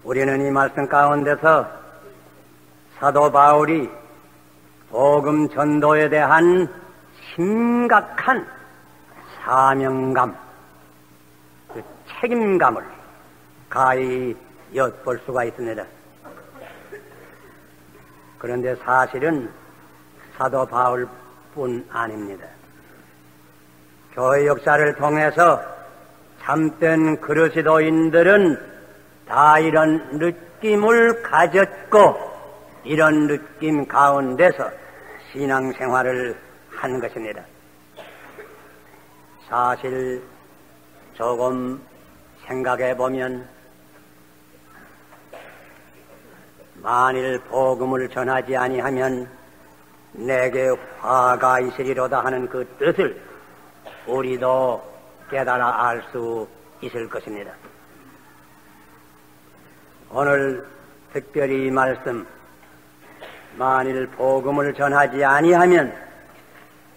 우리는 이 말씀 가운데서 사도 바울이 복음 전도에 대한 심각한 사명감, 그 책임감을 가히 엿볼 수가 있습니다. 그런데 사실은 사도 바울뿐 아닙니다. 교회 역사를 통해서 참된 그리스도인들은 다 이런 느낌을 가졌고 이런 느낌 가운데서 신앙생활을 한 것입니다. 사실 조금 생각해 보면 만일 복음을 전하지 아니하면 내게 화가 있으리로다 하는 그 뜻을 우리도 깨달아 알 수 있을 것입니다. 오늘 특별히 이 말씀, 만일 복음을 전하지 아니하면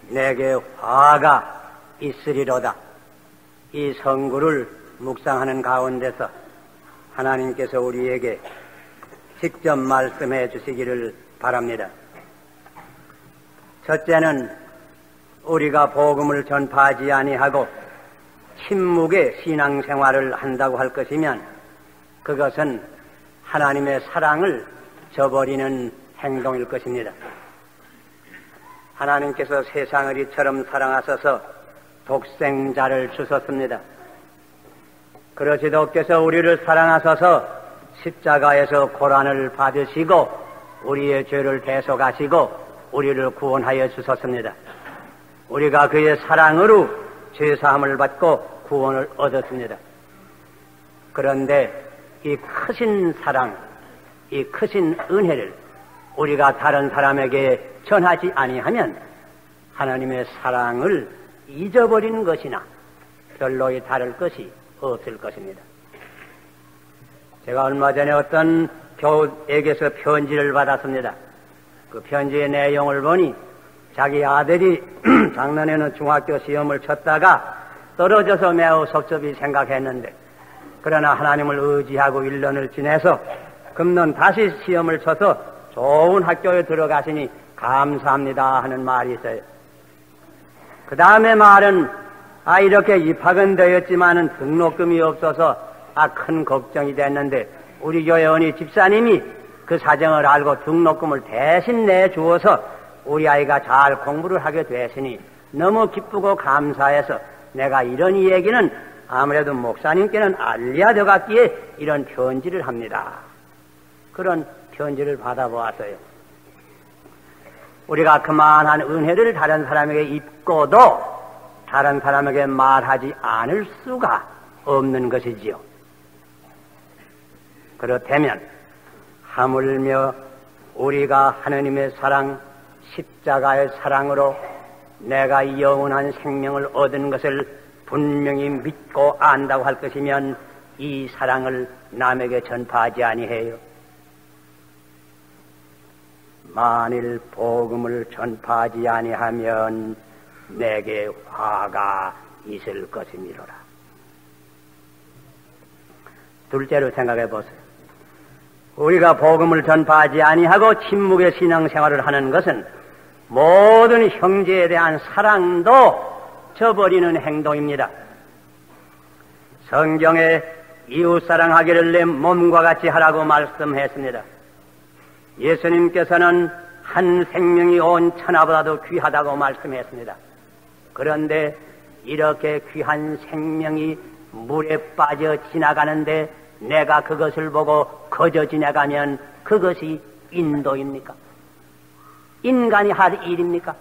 내게 화가 있으리로다, 이 성구를 묵상하는 가운데서 하나님께서 우리에게 직접 말씀해 주시기를 바랍니다. 첫째는 우리가 복음을 전파하지 아니하고 침묵의 신앙생활을 한다고 할 것이면 그것은 하나님의 사랑을 저버리는 행동일 것입니다. 하나님께서 세상을 이처럼 사랑하셔서 독생자를 주셨습니다. 그리스도께서 우리를 사랑하셔서 십자가에서 고난을 받으시고 우리의 죄를 대속하시고 우리를 구원하여 주셨습니다. 우리가 그의 사랑으로 죄사함을 받고 구원을 얻었습니다. 그런데 이 크신 사랑, 이 크신 은혜를 우리가 다른 사람에게 전하지 아니하면 하나님의 사랑을 잊어버리는 것이나 별로 다를 것이 없을 것입니다. 제가 얼마 전에 어떤 교우에게서 편지를 받았습니다. 그 편지의 내용을 보니 자기 아들이 작년에는 중학교 시험을 쳤다가 떨어져서 매우 섭섭히 생각했는데 그러나 하나님을 의지하고 1년을 지내서 금년 다시 시험을 쳐서 좋은 학교에 들어가시니 감사합니다 하는 말이 있어요. 그 다음에 말은 이렇게 입학은 되었지만은 등록금이 없어서 큰 걱정이 됐는데 우리 교회 어느 집사님이 그 사정을 알고 등록금을 대신 내주어서 우리 아이가 잘 공부를 하게 되시니 너무 기쁘고 감사해서 내가 이런 얘기는 아무래도 목사님께는 알려야 되겠기에 이런 편지를 합니다. 그런 편지를 받아보았어요. 우리가 그만한 은혜를 다른 사람에게 입고도 다른 사람에게 말하지 않을 수가 없는 것이지요. 그렇다면 하물며 우리가 하느님의 사랑, 십자가의 사랑으로 내가 영원한 생명을 얻은 것을 분명히 믿고 안다고 할 것이면 이 사랑을 남에게 전파하지 아니해요. 만일 복음을 전파하지 아니하면 내게 화가 있을 것이니로라. 둘째로 생각해 보세요. 우리가 복음을 전파하지 아니하고 침묵의 신앙생활을 하는 것은 모든 형제에 대한 사랑도 저버리는 행동입니다. 성경에 이웃사랑하기를 내 몸과 같이 하라고 말씀했습니다. 예수님께서는 한 생명이 온 천하보다도 귀하다고 말씀했습니다. 그런데 이렇게 귀한 생명이 물에 빠져 지나가는데 내가 그것을 보고 거저 지나가면 그것이 인도입니까? 인간이 할 일입니까?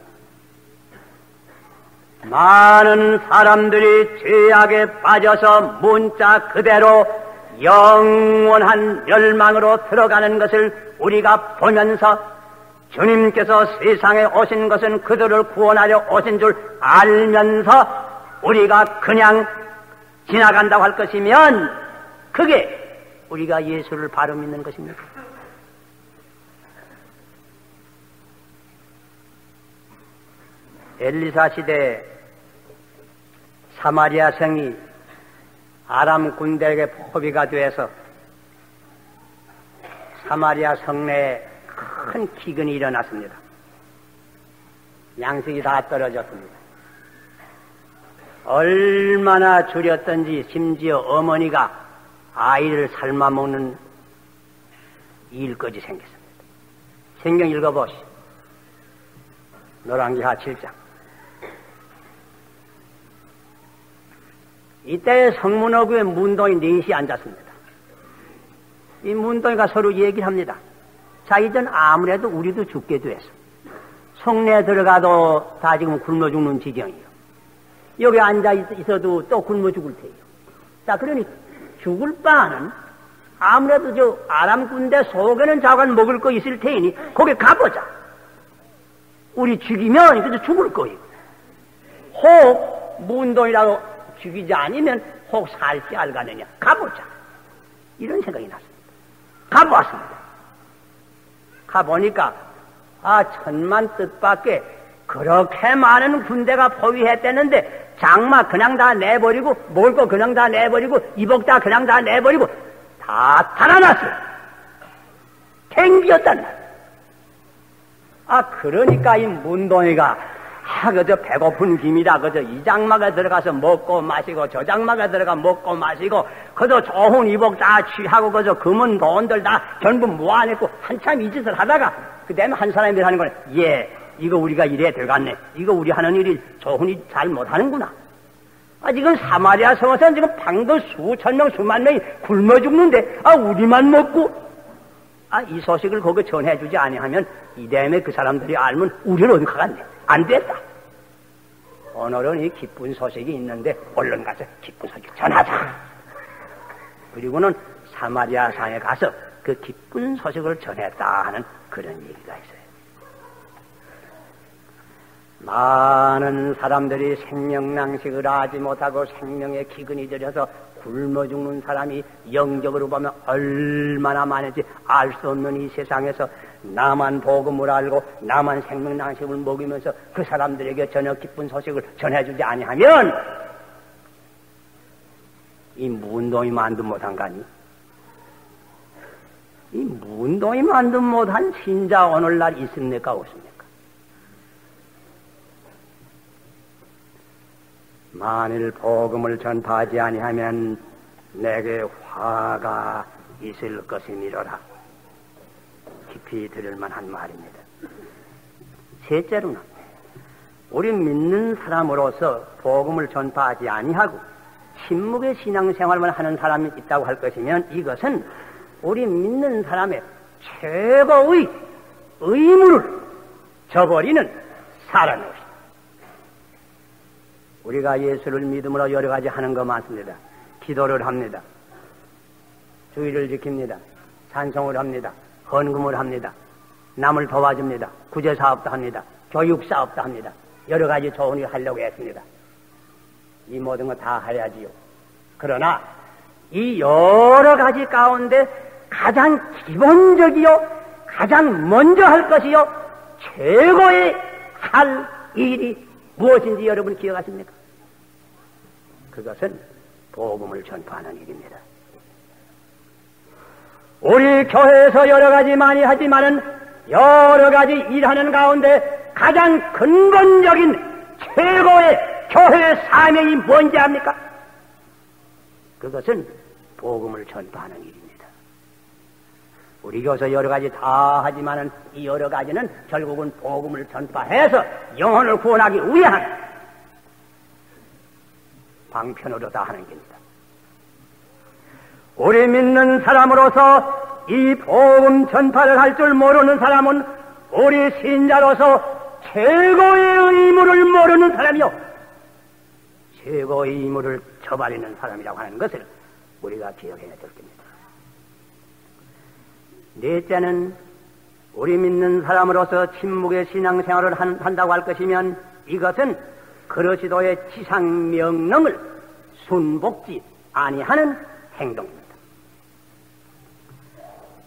많은 사람들이 죄악에 빠져서 문자 그대로 영원한 멸망으로 들어가는 것을 우리가 보면서 주님께서 세상에 오신 것은 그들을 구원하려 오신 줄 알면서 우리가 그냥 지나간다고 할 것이면 그게 우리가 예수를 바로 믿는 것입니까? 엘리사 시대에 사마리아 성이 아람 군대에게 포비가 되어서 사마리아 성내에 큰 기근이 일어났습니다. 양식이 다 떨어졌습니다. 얼마나 줄였던지 심지어 어머니가 아이를 삶아먹는 일까지 생겼습니다. 성경 읽어보시오. 노랑기하 7장. 이때 성문어구에 문동이 넷이 앉았습니다. 이 문동이가 서로 얘기를 합니다. 자기 전 아무래도 우리도 죽게 됐어. 성내에 들어가도 다 지금 굶어 죽는 지경이요. 여기 앉아 있어도 또 굶어 죽을 테요. 자, 그러니 죽을 바는 아무래도 저 아람 군대 속에는 자관 먹을 거 있을 테니 거기 가보자. 우리 죽이면 그저 죽을 거예요. 혹 문동이라고 죽이지 않으면 혹 살지 알가느냐. 가보자. 이런 생각이 났습니다. 가보았습니다. 가보니까 천만 뜻밖에 그렇게 많은 군대가 포위했댔는데 장마 그냥 다 내버리고 먹을 거 그냥 다 내버리고 입옥 다 그냥 다 내버리고 다 달아났어요. 갱비였단 말. 그러니까 이 문동이가 그저 배고픈 김이라 그저 이 장막에 들어가서 먹고 마시고 저 장막에 들어가 먹고 마시고 그저 좋은 이복 다 취하고 그저 금은 돈들 다 전부 모아냈고 한참 이 짓을 하다가 그 다음에 한 사람이 하는 거는 이거 우리가 이래 들어갔네. 이거 우리 하는 일이 좋은 일 잘 못하는구나. 지금 사마리아 성에서는 지금 방도 수천 명 수만 명이 굶어 죽는데 우리만 먹고 이 소식을 거기 전해주지 아니하면 이 다음에 그 사람들이 알면 우리는 어디 가겠네. 안 됐다. 오늘은 이 기쁜 소식이 있는데 얼른 가서 기쁜 소식 전하자. 그리고는 사마리아 상에 가서 그 기쁜 소식을 전했다 하는 그런 얘기가 있어요. 많은 사람들이 생명낭식을 하지 못하고 생명의 기근이 들여서 굶어 죽는 사람이 영적으로 보면 얼마나 많은지 알 수 없는 이 세상에서 나만 복음을 알고 나만 생명낭식을 먹이면서 그 사람들에게 전혀 기쁜 소식을 전해주지 아니하면 이 문동이 만도 못한 거 아니? 이 문동이 만도 못한 신자 오늘날 있습니까 없습니까? 만일 복음을 전파하지 아니하면 내게 화가 있을 것이니라. 깊이 들을 만한 말입니다. 셋째로는 우리 믿는 사람으로서 복음을 전파하지 아니하고 침묵의 신앙생활만 하는 사람이 있다고 할 것이면 이것은 우리 믿는 사람의 최고의 의무를 저버리는 사람입니다. 우리가 예수를 믿음으로 여러 가지 하는 거 많습니다. 기도를 합니다. 주의를 지킵니다. 찬송을 합니다. 헌금을 합니다. 남을 도와줍니다. 구제사업도 합니다. 교육사업도 합니다. 여러 가지 좋은 일 하려고 했습니다. 이 모든 거 다 해야지요. 그러나 이 여러 가지 가운데 가장 기본적이요, 가장 먼저 할 것이요, 최고의 할 일이 무엇인지 여러분 기억하십니까? 그것은 복음을 전파하는 일입니다. 우리 교회에서 여러 가지 많이 하지만은 여러 가지 일하는 가운데 가장 근본적인 최고의 교회의 사명이 뭔지 압니까? 그것은 복음을 전파하는 일입니다. 우리 교회에서 여러 가지 다 하지만은 이 여러 가지는 결국은 복음을 전파해서 영혼을 구원하기 위한 방편으로 다 하는 겁니다. 우리 믿는 사람으로서 이 복음 전파를 할 줄 모르는 사람은 우리 신자로서 최고의 의무를 모르는 사람이요, 최고의 의무를 저버리는 사람이라고 하는 것을 우리가 기억해야 될 겁니다. 넷째는 우리 믿는 사람으로서 침묵의 신앙생활을 한다고 할 것이면 이것은 그리스도의 지상 명령을 순복지 아니하는 행동입니다.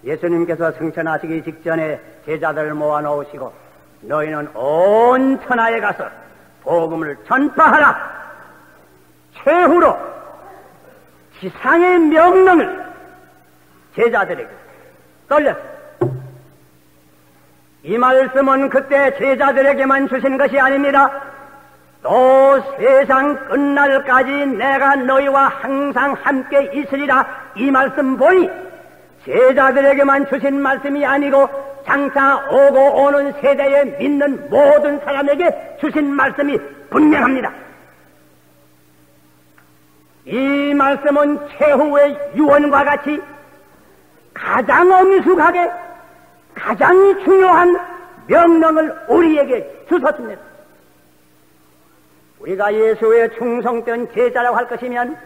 예수님께서 승천하시기 직전에 제자들을 모아놓으시고 너희는 온 천하에 가서 복음을 전파하라. 최후로 지상의 명령을 제자들에게 떨렸습니다. 이 말씀은 그때 제자들에게만 주신 것이 아닙니다. 또 세상 끝날까지 내가 너희와 항상 함께 있으리라, 이 말씀 보니 제자들에게만 주신 말씀이 아니고 장차 오고 오는 세대에 믿는 모든 사람에게 주신 말씀이 분명합니다. 이 말씀은 최후의 유언과 같이 가장 엄숙하게 가장 중요한 명령을 우리에게 주셨습니다. 우리가 예수의 충성된 제자라고 할 것이면,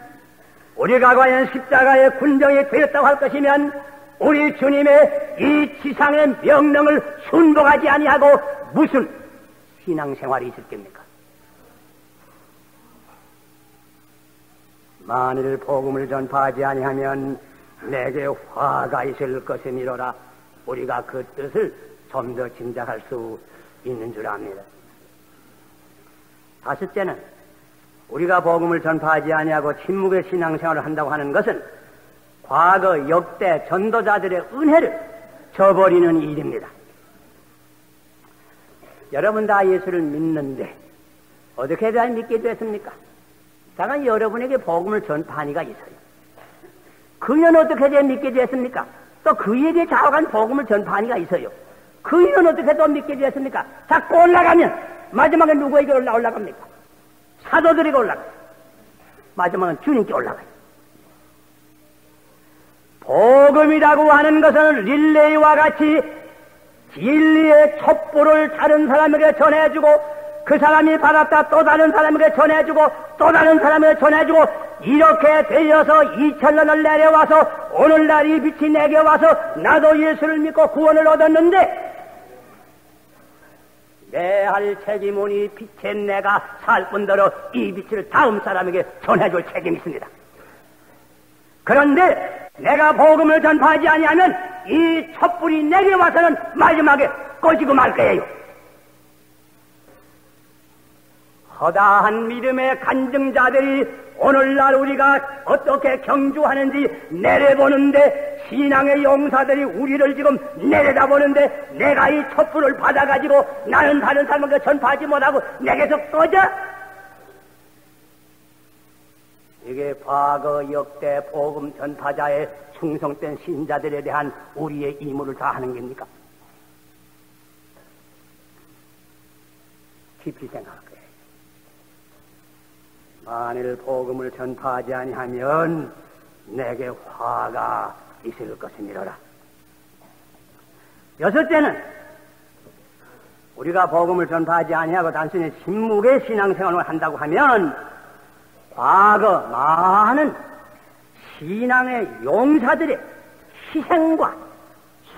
우리가 과연 십자가의 군정이 되었다고 할 것이면, 우리 주님의 이 지상의 명령을 순종하지 아니하고 무슨 신앙생활이 있을 겁니까? 만일 복음을 전파하지 아니하면 내게 화가 있을 것이니로라. 우리가 그 뜻을 좀 더 짐작할 수 있는 줄 압니다. 다섯째는, 우리가 복음을 전파하지 아니하고 침묵의 신앙생활을 한다고 하는 것은 과거 역대 전도자들의 은혜를 저버리는 일입니다. 여러분 다 예수를 믿는데 어떻게 다 믿게 됐습니까? 다만 여러분에게 복음을 전파한 이가 있어요. 그는 어떻게 돼 믿게 됐습니까? 또 그에게 자욱한 복음을 전파한 이가 있어요. 그는 어떻게 또 믿게 됐습니까? 자꾸 올라가면 마지막에 누구에게 올라갑니까? 사도들에게 올라가요. 마지막은 주님께 올라가요. 복음이라고 하는 것은 릴레이와 같이 진리의 촛불을 다른 사람에게 전해주고, 그 사람이 받았다 또 다른 사람에게 전해주고, 또 다른 사람에게 전해주고, 이렇게 되어서 2000년을 내려와서 오늘날 이 빛이 내게 와서 나도 예수를 믿고 구원을 얻었는데, 내 할 책임은 이 빛에 내가 살 뿐더러 이 빛을 다음 사람에게 전해줄 책임이 있습니다. 그런데 내가 복음을 전파하지 아니하면 이 촛불이 내게 와서는 마지막에 꺼지고 말 거예요. 허다한 믿음의 간증자들이 오늘날 우리가 어떻게 경주하는지 내려보는데, 신앙의 용사들이 우리를 지금 내려다보는데, 내가 이 촛불을 받아가지고 나는 다른 사람에게 전파하지 못하고 내게서 꺼져? 이게 과거 역대 복음 전파자의 충성된 신자들에 대한 우리의 임무를 다하는 겁니까? 깊이 생각할 거예요. 만일 복음을 전파하지 아니하면 내게 화가 있을 것이니라. 여섯째는, 우리가 복음을 전파하지 아니하고 단순히 침묵의 신앙생활을 한다고 하면 과거 많은 신앙의 용사들의 희생과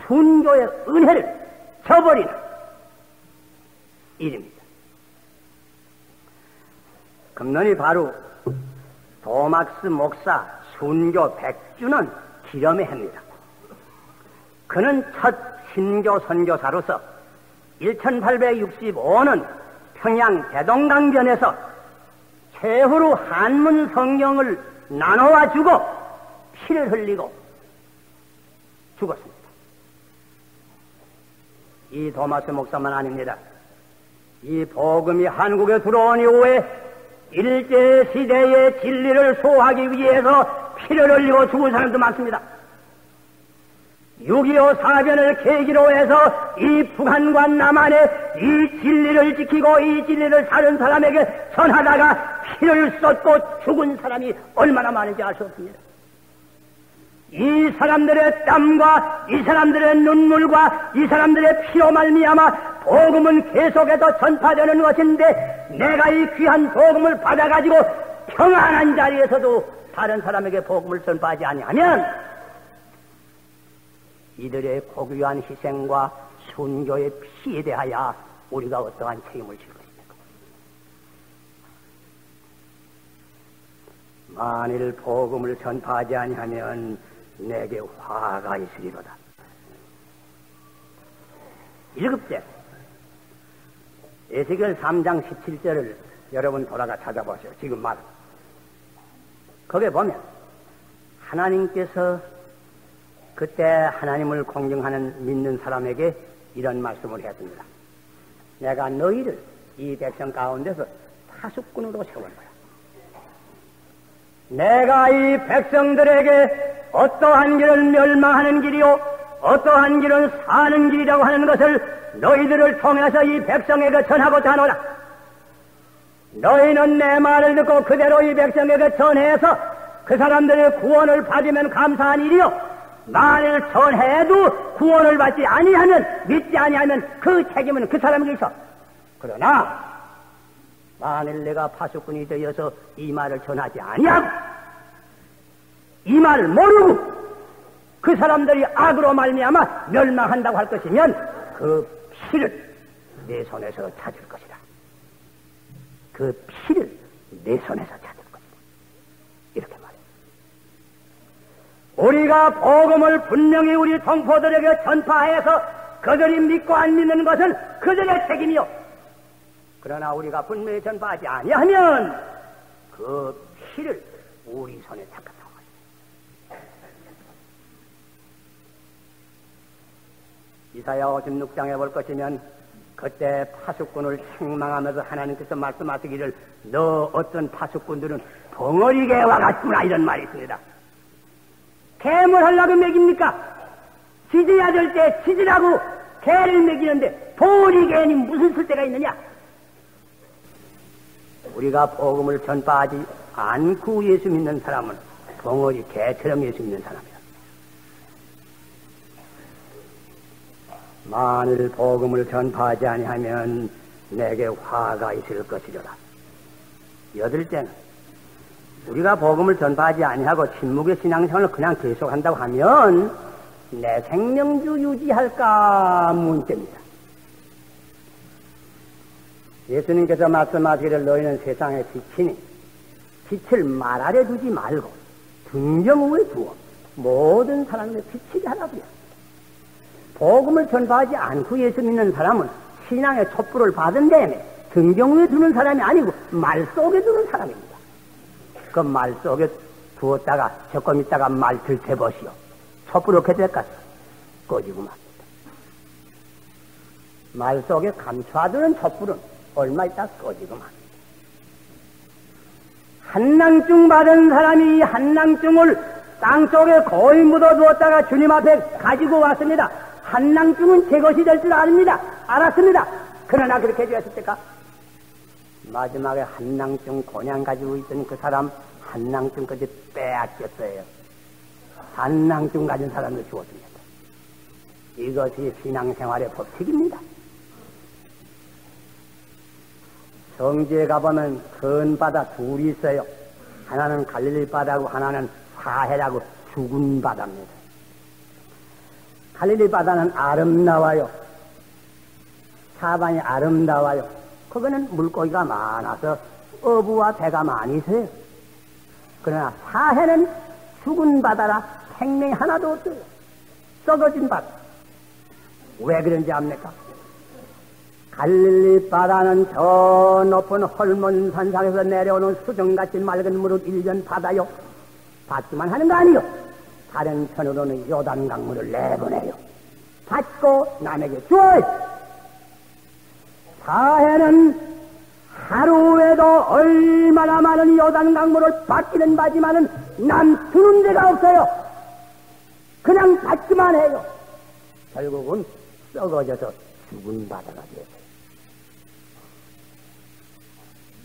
순교의 은혜를 저버리는 일입니다. 금년이 바로 도막스 목사 순교 100주년 기념의 해입니다. 그는 첫 신교 선교사로서 1865년 평양 대동강변에서 최후로 한문 성경을 나눠와 주고 피를 흘리고 죽었습니다. 이 도마스 목사만 아닙니다. 이 복음이 한국에 들어온 이후에 일제시대의 진리를 소화하기 위해서 피를 흘리고 죽은 사람도 많습니다. 6.25 사변을 계기로 해서 이 북한과 남한의 이 진리를 지키고 이 진리를 다른 사람에게 전하다가 피를 쏟고 죽은 사람이 얼마나 많은지 알 수 없습니다. 이 사람들의 땀과 이 사람들의 눈물과 이 사람들의 피로 말미암아 복음은 계속해서 전파되는 것인데, 내가 이 귀한 복음을 받아가지고 평안한 자리에서도 다른 사람에게 복음을 전파하지 아니하면 이들의 고귀한 희생과 순교의 피에 대하여 우리가 어떠한 책임을 질 것입니까? 만일 복음을 전파하지 아니하면 내게 화가 있으리로다. 일곱째, 에스겔 3장 17절을 여러분 돌아가 찾아보세요. 지금 말. 거기에 보면 하나님께서 그때 하나님을 공경하는 믿는 사람에게 이런 말씀을 했습니다. 내가 너희를 이 백성 가운데서 파수꾼으로 세울 거야. 내가 이 백성들에게 어떠한 길은 멸망하는 길이요 어떠한 길은 사는 길이라고 하는 것을 너희들을 통해서 이 백성에게 전하고자 하노라. 너희는 내 말을 듣고 그대로 이 백성에게 전해서 그 사람들의 구원을 받으면 감사한 일이요 만일 전해도 구원을 받지 아니하면 믿지 아니하면 그 책임은 그 사람에게 있어. 그러나 만일 내가 파수꾼이 되어서 이 말을 전하지 아니하고 이 말을 모르고 그 사람들이 악으로 말미암아 멸망한다고 할 것이면 그 피를 내 손에서 찾을 것이다. 그 피를 내 손에서 찾을 것이다. 이렇게 말해요. 우리가 복음을 분명히 우리 동포들에게 전파해서 그들이 믿고 안 믿는 것은 그들의 책임이요. 그러나 우리가 분명히 전파하지 아니하면 그 피를 우리 손에 찾겠다고 말이에요. 이사야 56장에 볼 것이면 그때 파수꾼을 책망하면서 하나님께서 말씀하시기를 너 어떤 파수꾼들은 벙어리 개와 같구나 이런 말이 있습니다. 개뭘 하려고 먹입니까? 짖어야 될 때 짖으라고 개를 먹이는데 벙어리 개니 무슨 쓸데가 있느냐? 우리가 복음을 전파하지 않고 예수 믿는 사람은 벙어리 개처럼 예수 믿는 사람이다. 만일 복음을 전파하지 아니하면 내게 화가 있을 것이로라. 여덟째는 우리가 복음을 전파하지 아니하고 침묵의 신앙생활을 그냥 계속한다고 하면 내 생명주 유지할까 문제입니다. 예수님께서 말씀하시기를 너희는 세상의 빛이니 빛을 말 아래 두지 말고 등경 위에 두어 모든 사람의 빛이게 하라고요. 복음을 전파하지 않고 예수 믿는 사람은 신앙의 촛불을 받은 다음에 등경 위에 두는 사람이 아니고 말 속에 두는 사람입니다. 그 말 속에 두었다가 조금 있다가 말 들춰보시오. 촛불 어떻게 될까? 꺼지고 맙니다. 말 속에 감춰두는 촛불은 얼마 있다 꺼지고 맙니다. 한낭증 받은 사람이 한낭증을 땅속에 고이 묻어두었다가 주님 앞에 가지고 왔습니다. 한낭증은 제 것이 될 줄 압니다. 알았습니다. 그러나 그렇게 되었을까? 마지막에 한낭증 곤양 가지고 있던 그 사람 한낭증까지 빼앗겼어요. 한낭증 가진 사람을 죽었습니다. 이것이 신앙생활의 법칙입니다. 성지에 가보면 큰 바다 둘이 있어요. 하나는 갈릴리 바다고 하나는 사해라고 죽은 바다입니다. 갈릴리 바다는 아름다워요. 사방이 아름다워요. 거기는 물고기가 많아서 어부와 배가 많이 있어요. 그러나 사해는 죽은 바다라 생명이 하나도 없어요. 썩어진 바다. 왜 그런지 압니까? 갈릴리 바다는 저 높은 헐몬 산상에서 내려오는 수정같이 맑은 물을 일전 바다요. 받기만 하는 거 아니요. 다른 편으로는 요단 강물을 내보내요. 받고 남에게 줘요. 사해는 하루에도 얼마나 많은 요단 강물을 받기는 받지만은 남 주는 데가 없어요. 그냥 받기만 해요. 결국은 썩어져서 죽은 바다가 되어요.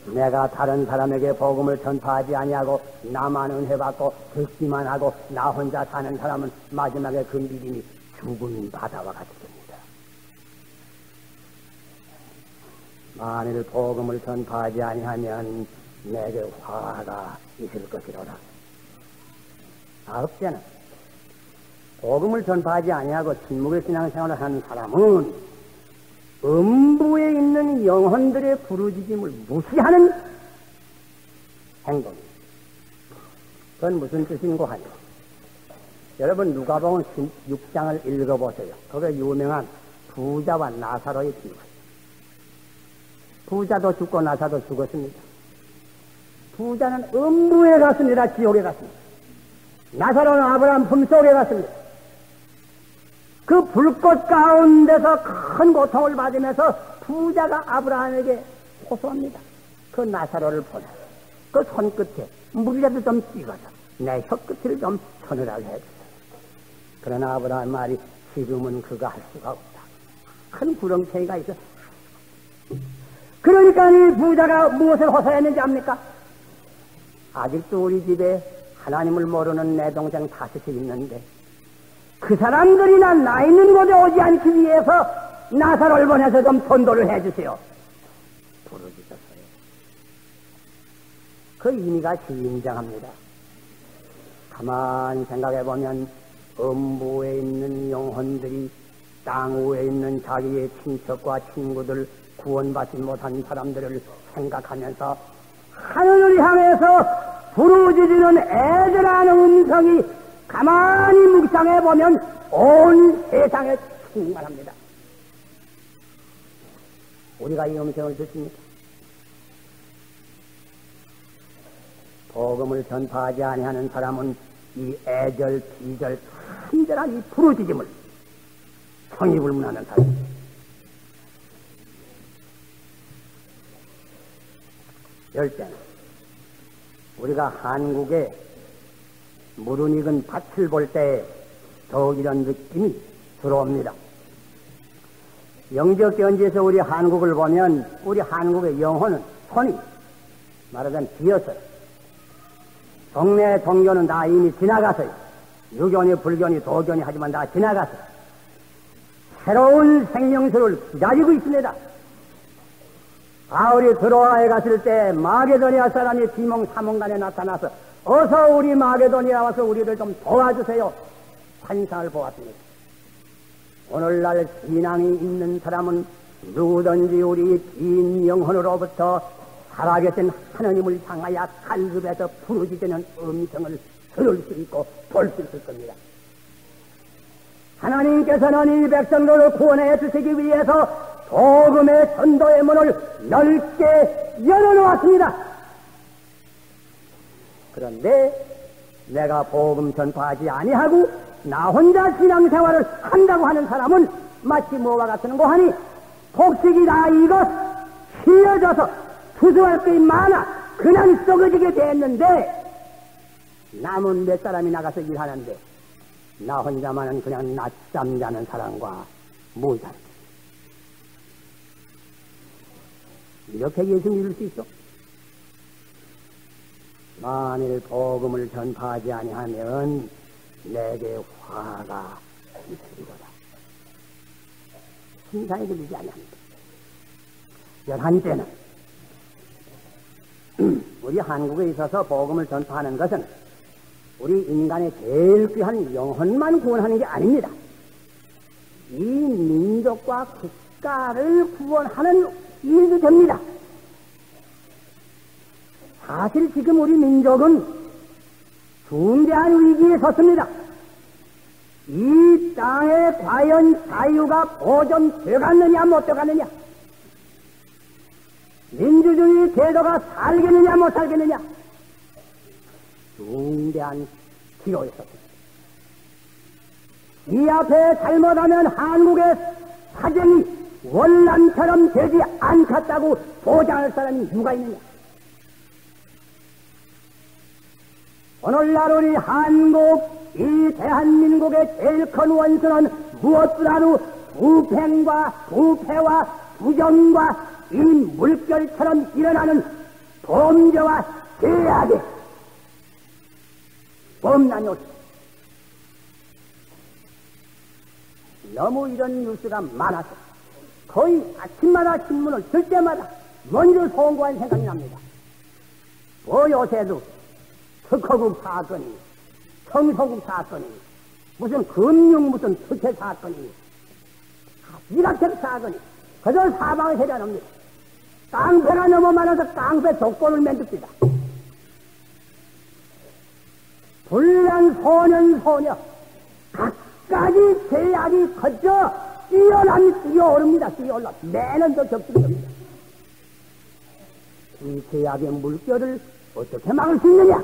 내가 다른 사람에게 복음을 전파하지 아니하고 나만 은혜 받고 듣기만 하고 나 혼자 사는 사람은 마지막에 그 믿음이 죽은 바다와 같이 됩니다. 만일 복음을 전파하지 아니하면 내게 화가 있을 것이로라. 아홉째는 복음을 전파하지 아니하고 침묵의 신앙생활을 하는 사람은 음부에 있는 영혼들의 부르짖음을 무시하는 행동입니다. 그건 무슨 뜻인고 하냐? 여러분 누가복음 16장을 읽어보세요. 거기에 유명한 부자와 나사로의 비유. 부자도 죽고 나사도 죽었습니다. 부자는 음부에 갔습니다. 지옥에 갔습니다. 나사로는 아브라함 품속에 갔습니다. 그 불꽃 가운데서 큰 고통을 받으면서 부자가 아브라함에게 호소합니다. 그 나사로를 보내. 그 손끝에 물이라도 좀 찍어서 내 혀끝을 좀 서늘하게 해주세요. 그러나 아브라함 말이 지금은 그거 할 수가 없다. 큰 구렁텅이가 있어. 그러니까 이 부자가 무엇을 호소했는지 압니까? 아직도 우리 집에 하나님을 모르는 내 동생 다섯이 있는데 그 사람들이나 나 있는 곳에 오지 않기 위해서 나사로를 보내서 좀 전도를 해주세요. 부르짖었어요. 그 의미가 진정합니다. 가만히 생각해보면 음부에 있는 영혼들이 땅 위에 있는 자기의 친척과 친구들 구원받지 못한 사람들을 생각하면서 하늘을 향해서 부르짖는 애절한 음성이 가만히 묵상해보면 온 세상에 충만합니다. 우리가 이 음성을 듣습니까? 복음을 전파하지 아니하는 사람은 이 애절, 비절, 친절한 이 부르짖음을 성의불문하는 사람입니다. 열째는 우리가 한국에 물은 익은 밭을 볼 때 더욱 이런 느낌이 들어옵니다. 영적 견지에서 우리 한국을 보면 우리 한국의 영혼은 손이 말하자면 비었어요. 동네 종교는 다 이미 지나갔어요. 유교니 불교니 도교니 하지만 다 지나갔어요. 새로운 생명수를 기다리고 있습니다. 바울이 드로아에 갔을 때 마게도니아 사람이 비몽사몽간에 나타나서 어서 우리 마게도니아 와서 우리를 좀 도와주세요. 환상을 보았습니다. 오늘날 신앙이 있는 사람은 누구든지 우리 빈 영혼으로부터 살아계신 하나님을 향하여 갈급해서 부르짖는 음성을 들을 수 있고 볼 수 있을 겁니다. 하나님께서는 이 백성들을 구원해 주시기 위해서 복음의 전도의 문을 넓게 열어놓았습니다. 그런데 내가 복음 전파하지 아니하고 나 혼자 신앙생활을 한다고 하는 사람은 마치 뭐와 같은고 하니 곡식이 다 익어 휘어져서 투수할 게 많아 그냥 썩어지게 됐는데 남은 몇 사람이 나가서 일하는데 나 혼자만은 그냥 낮잠 자는 사람과 무자. 이렇게 예수 믿을 수 있어? 만일 복음을 전파하지 아니하면 내게 화가 있으리로다. 신상이 들리지 아니합니다. 11째는 우리 한국에 있어서 복음을 전파하는 것은 우리 인간의 제일 귀한 영혼만 구원하는 게 아닙니다. 이 민족과 국가를 구원하는 일도 됩니다. 사실 지금 우리 민족은 중대한 위기에 섰습니다. 이 땅에 과연 자유가 보존되었느냐 못 되었느냐, 민주주의 제도가 살겠느냐 못 살겠느냐, 중대한 기로에 섰습니다. 이 앞에 잘못하면 한국의 사정이 원란처럼 되지 않겠다고 보장할 사람이 누가 있느냐? 오늘날 우리 한국, 이 대한민국의 제일 큰 원수는 무엇보다도 부패와 부정과 이 물결처럼 일어나는 범죄와 죄악의 범람이 없습니다. 너무 이런 뉴스가 많아서 거의 아침마다 신문을 들 때마다 먼저 송구한 생각이 납니다. 뭐 요새도 특허금 사건이, 청소금 사건이, 무슨 금융 무슨 특혜 사건이, 일학택 사건이, 그저 사방을 해려놓습니다. 깡패가 너무 많아서 깡패 족보를 만듭니다. 불량 소년, 각가지 죄악이 커져 뛰어오릅니다. 뛰어올라. 매년 더 겹치게 됩니다. 이 죄악의 물결을 어떻게 막을 수 있느냐?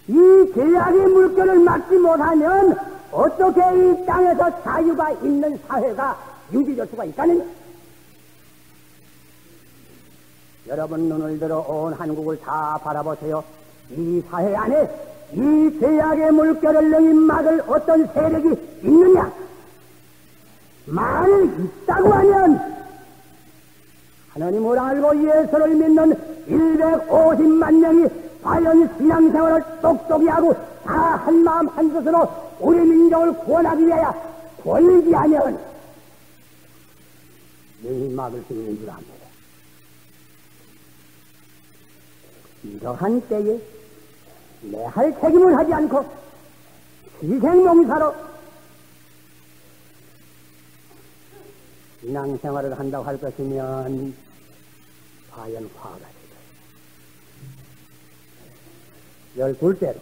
이 죄악의 물결을 막지 못하면 어떻게 이 땅에서 자유가 있는 사회가 유지될 수가 있다느냐? 여러분 눈을 들어 온 한국을 다 바라보세요. 이 사회 안에 이 죄악의 물결을 능히 막을 어떤 세력이 있느냐? 만일 있다고 하면 하나님을 알고 예수를 믿는 150만 명이 과연 신앙생활을 똑똑히 하고 다 한마음 한뜻으로 우리 민족을 구원하기 위하여 권리하면 능히 막을 수 있는 줄 압니다. 이러한 때에 내 할 책임을 하지 않고 희생봉사로 신앙생활을 한다고 할 것이면 과연 화가 되죠. 12대로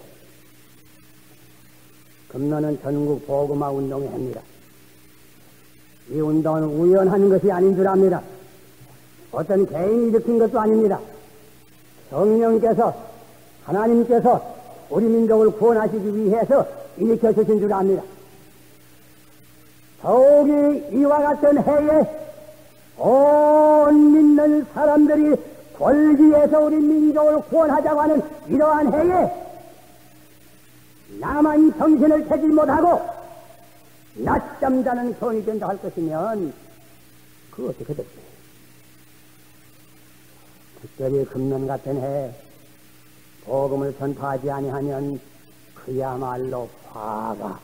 금년은 전국 복음화 운동을 합니다. 이 운동은 우연한 것이 아닌 줄 압니다. 어떤 개인이 일으킨 것도 아닙니다. 성령께서 하나님께서 우리 민족을 구원하시기 위해서 일으켜 주신 줄 압니다. 더욱이 이와 같은 해에 온 믿는 사람들이 권리해서 우리 민족을 구원하자고 하는 이러한 해에 나만 정신을 차지 못하고 낮잠 자는 손이 된다 할 것이면 그거 어떻게 됐지? 특별히 금년 같은 해 복음을 전파하지 아니하면 그야말로 화가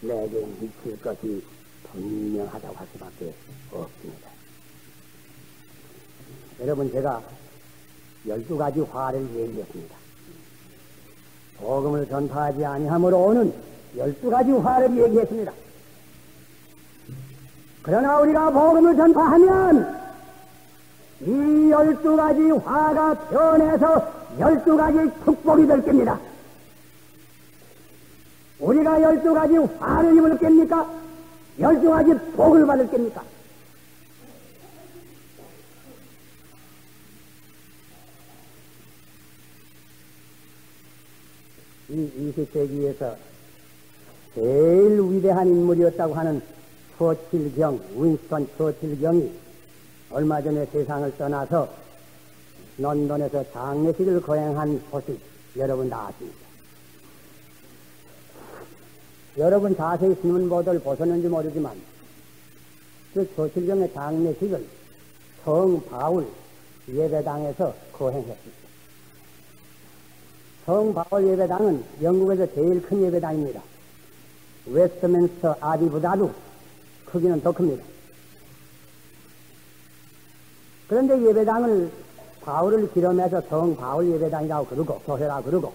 내게 미칠 것이 분명하다고 할 수밖에 없습니다. 여러분, 제가 12가지 화를 얘기했습니다. 복음을 전파하지 아니함으로 오는 12가지 화를 얘기했습니다. 그러나 우리가 복음을 전파하면 이 12가지 화가 변해서 12가지 축복이 될 겁니다. 우리가 12가지 화를 입을 겁니까? 12가지 복을 받을 겁니까? 이 20세기에서 제일 위대한 인물이었다고 하는 윈스턴 처칠경이 얼마 전에 세상을 떠나서 런던에서 장례식을 거행한 소식 여러분 다 아십니까? 여러분 자세히 신문 보도를 보셨는지 모르지만 그 처칠경의 장례식을 성 바울 예배당에서 거행했습니다. 성 바울 예배당은 영국에서 제일 큰 예배당입니다. 웨스트민스터 아비보다도 크기는 더 큽니다. 그런데 예배당을 바울을 기름해서 성 바울 예배당이라고 그러고 교회라고 그러고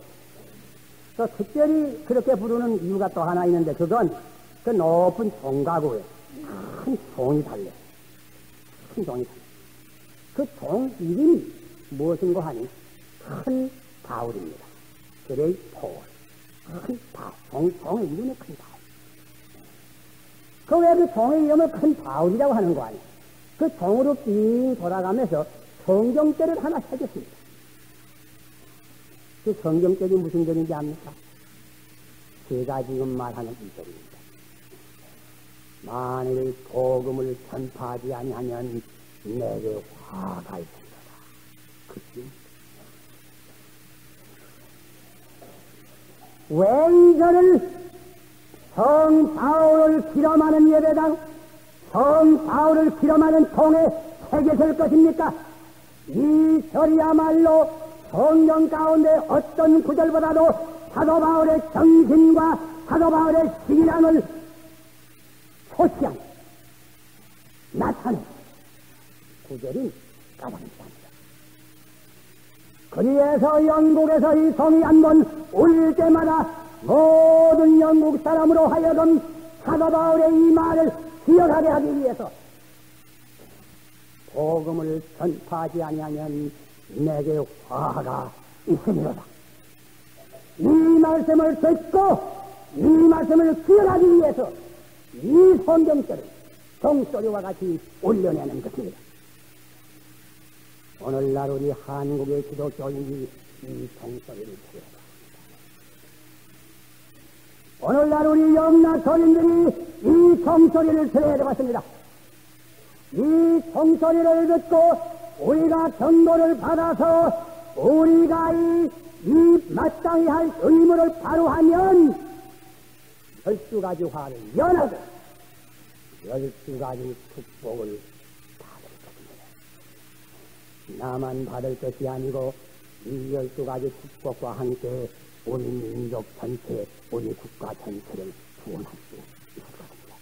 또 특별히 그렇게 부르는 이유가 또 하나 있는데 그건 그 높은 종가구에 큰 종이 달려. 큰 종이 달려. 그 종 이름이 무엇인고 하니 큰 바울입니다. 그레이 폴. 큰 바울. 종의 이름이 큰 바울. 그 왜 그 종의 이름을 큰 바울이라고 하는 거 아니에요? 그 종으로 빙 돌아가면서 성경절을 하나 새겼습니다. 그 성경절이 무슨 절인지 압니까? 제가 지금 말하는 이 절입니다. 만일 복음을 전파하지 아니하면 내게 화가 있습니다. 그치? 왜 이 절을 성 바울을 기념하는 예배당, 성 바울을 기념하는 통에 새겼을 것입니까? 이 절이야말로 성경 가운데 어떤 구절보다도 사도 바울의 정신과 사도 바울의 신앙을 표시한, 나타낸 구절이 가장입니다. 그리해서 영국에서 이 성이 한 번 울릴 때마다 모든 영국 사람으로 하여금 사도 바울의 이 말을 기억하게 하기 위해서 복음을 전파하지 아니하면 내게 화가 있으리로다. 이 말씀을 듣고 이 말씀을 기억하기 위해서 이 성경절을 종소리와 같이 올려내는 것입니다. 오늘날 우리 한국의 기독교인이 이 종소리를 들어야 합니다. 오늘날 우리 영락 소인들이 이 종소리를 들어야 되겠습니다. 이 종소리를 듣고 우리가 전도를 받아서 우리가 이 마땅히 할 의무를 바로 하면 12가지 화를 면하고 12가지 축복을 받을 것입니다. 나만 받을 것이 아니고 이 12가지 축복과 함께 우리 민족 전체, 우리 국가 전체를 구원할 수 있을 것입니다.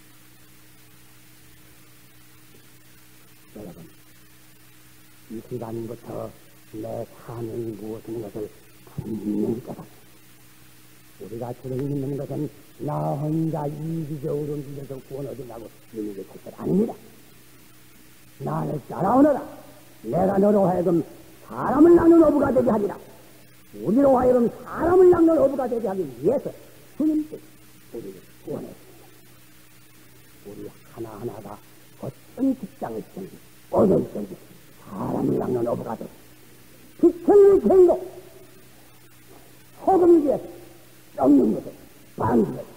여러분, 이 시간부터 내 사명이 무엇인 것을 분명히 깨닫습니다. 우리가 주를 믿는 것은 나 혼자 이기적으로 믿어서 구원 얻으려고 믿는 게 절대 아닙니다. 나를 따라오너라. 내가 너로 하여금 사람을 낳는 어부가 되게 하리라. 우리로 하여금 사람을 낳는 어부가 되게 하기 위해서 주님께서 우리를 구원했습니다. 우리 하나하나가 어떤 직장을 쓰든지 어딜 쓰든지 사람을 낳는 어부가 되고 빛을 캔고 소금을 위해서 썩는 것을 방지해서